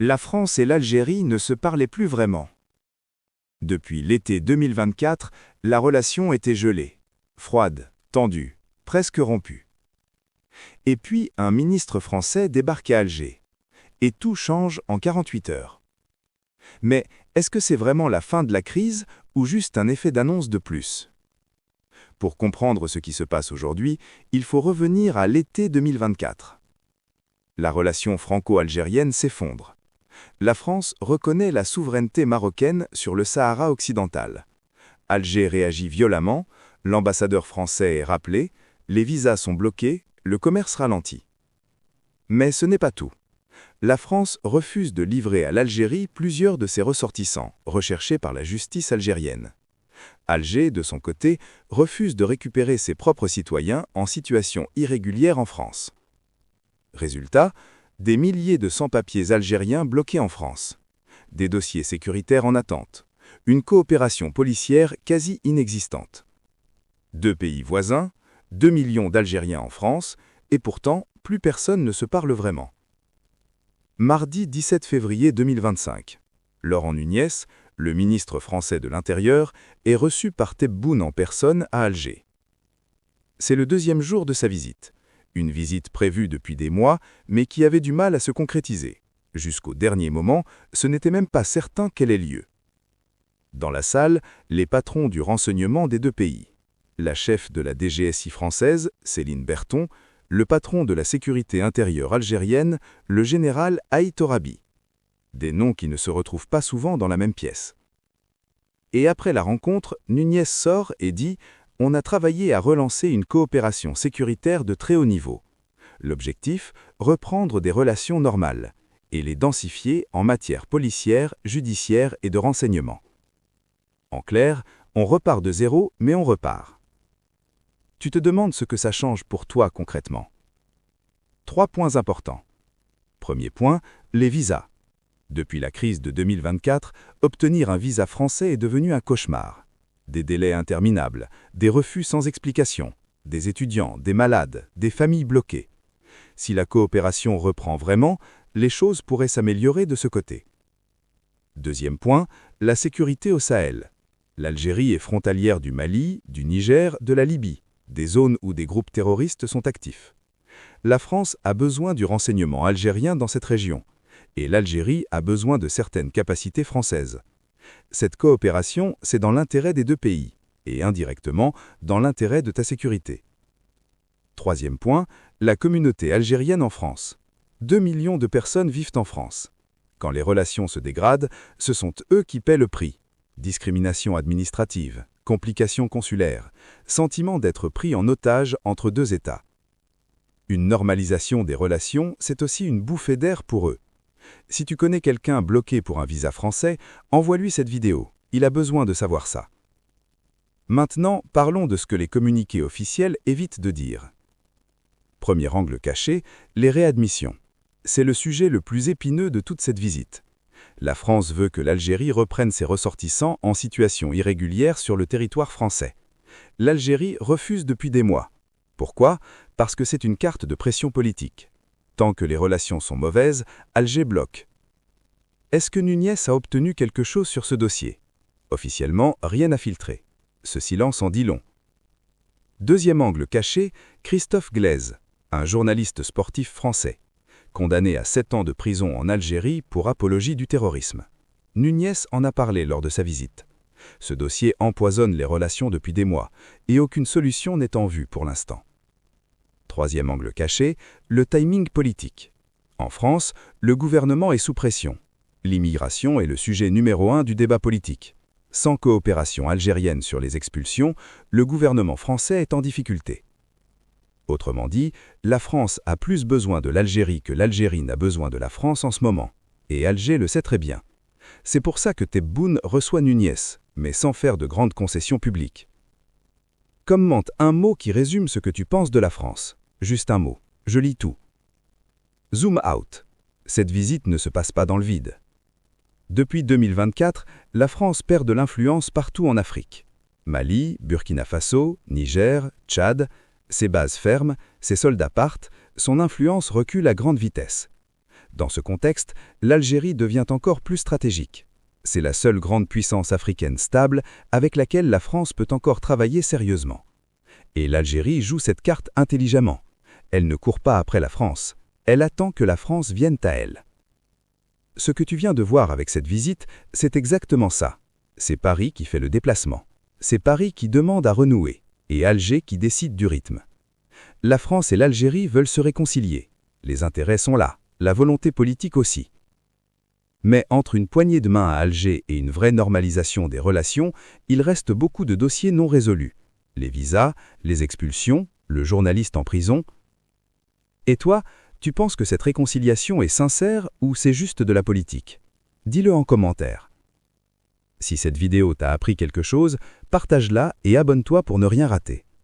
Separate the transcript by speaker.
Speaker 1: La France et l'Algérie ne se parlaient plus vraiment. Depuis l'été 2024, la relation était gelée, froide, tendue, presque rompue. Et puis, un ministre français débarque à Alger. Et tout change en 48 heures. Mais est-ce que c'est vraiment la fin de la crise ou juste un effet d'annonce de plus? Pour comprendre ce qui se passe aujourd'hui, il faut revenir à l'été 2024. La relation franco-algérienne s'effondre. La France reconnaît la souveraineté marocaine sur le Sahara occidental. Alger réagit violemment, l'ambassadeur français est rappelé, les visas sont bloqués, le commerce ralentit. Mais ce n'est pas tout. La France refuse de livrer à l'Algérie plusieurs de ses ressortissants, recherchés par la justice algérienne. Alger, de son côté, refuse de récupérer ses propres citoyens en situation irrégulière en France. Résultat, des milliers de sans-papiers algériens bloqués en France. Des dossiers sécuritaires en attente. Une coopération policière quasi inexistante. Deux pays voisins, 2 millions d'Algériens en France, et pourtant, plus personne ne se parle vraiment. Mardi 17 février 2025. Laurent Nunez, le ministre français de l'Intérieur, est reçu par Tebboune en personne à Alger. C'est le deuxième jour de sa visite. Une visite prévue depuis des mois, mais qui avait du mal à se concrétiser. Jusqu'au dernier moment, ce n'était même pas certain qu'elle ait lieu. Dans la salle, les patrons du renseignement des deux pays. La chef de la DGSI française, Céline Berthon, le patron de la sécurité intérieure algérienne, le général Haït Torabi. Des noms qui ne se retrouvent pas souvent dans la même pièce. Et après la rencontre, Nunez sort et dit « On a travaillé à relancer une coopération sécuritaire de très haut niveau. L'objectif, reprendre des relations normales et les densifier en matière policière, judiciaire et de renseignement. En clair, on repart de zéro, mais on repart. » Tu te demandes ce que ça change pour toi concrètement. 3 points importants. Premier point, les visas. Depuis la crise de 2024, obtenir un visa français est devenu un cauchemar. Des délais interminables, des refus sans explication, des étudiants, des malades, des familles bloquées. Si la coopération reprend vraiment, les choses pourraient s'améliorer de ce côté. Deuxième point, la sécurité au Sahel. L'Algérie est frontalière du Mali, du Niger, de la Libye. Des zones où des groupes terroristes sont actifs. La France a besoin du renseignement algérien dans cette région, et l'Algérie a besoin de certaines capacités françaises. Cette coopération, c'est dans l'intérêt des deux pays, et indirectement dans l'intérêt de ta sécurité. Troisième point, la communauté algérienne en France. 2 millions de personnes vivent en France. Quand les relations se dégradent, ce sont eux qui paient le prix. Discrimination administrative, complications consulaires, sentiment d'être pris en otage entre deux États. Une normalisation des relations, c'est aussi une bouffée d'air pour eux. Si tu connais quelqu'un bloqué pour un visa français, envoie-lui cette vidéo. Il a besoin de savoir ça. Maintenant, parlons de ce que les communiqués officiels évitent de dire. Premier angle caché, les réadmissions. C'est le sujet le plus épineux de toute cette visite. La France veut que l'Algérie reprenne ses ressortissants en situation irrégulière sur le territoire français. L'Algérie refuse depuis des mois. Pourquoi? Parce que c'est une carte de pression politique. Tant que les relations sont mauvaises, Alger bloque. Est-ce que Nunez a obtenu quelque chose sur ce dossier? Officiellement, rien à filtrer. Ce silence en dit long. Deuxième angle caché, Christophe Glaise, un journaliste sportif français. Condamné à 7 ans de prison en Algérie pour apologie du terrorisme. Nunez en a parlé lors de sa visite. Ce dossier empoisonne les relations depuis des mois, et aucune solution n'est en vue pour l'instant. Troisième angle caché, le timing politique. En France, le gouvernement est sous pression. L'immigration est le sujet numéro 1 du débat politique. Sans coopération algérienne sur les expulsions, le gouvernement français est en difficulté. Autrement dit, la France a plus besoin de l'Algérie que l'Algérie n'a besoin de la France en ce moment. Et Alger le sait très bien. C'est pour ça que Tebboune reçoit Nunez, mais sans faire de grandes concessions publiques. Commente un mot qui résume ce que tu penses de la France. Juste un mot. Je lis tout. Zoom out. Cette visite ne se passe pas dans le vide. Depuis 2024, la France perd de l'influence partout en Afrique. Mali, Burkina Faso, Niger, Tchad. Ses bases ferment, ses soldats partent, son influence recule à grande vitesse. Dans ce contexte, l'Algérie devient encore plus stratégique. C'est la seule grande puissance africaine stable avec laquelle la France peut encore travailler sérieusement. Et l'Algérie joue cette carte intelligemment. Elle ne court pas après la France. Elle attend que la France vienne à elle. Ce que tu viens de voir avec cette visite, c'est exactement ça. C'est Paris qui fait le déplacement. C'est Paris qui demande à renouer, et Alger qui décide du rythme. La France et l'Algérie veulent se réconcilier. Les intérêts sont là, la volonté politique aussi. Mais entre une poignée de main à Alger et une vraie normalisation des relations, il reste beaucoup de dossiers non résolus. Les visas, les expulsions, le journaliste en prison. Et toi, tu penses que cette réconciliation est sincère ou c'est juste de la politique? Dis-le en commentaire. Si cette vidéo t'a appris quelque chose, partage-la et abonne-toi pour ne rien rater.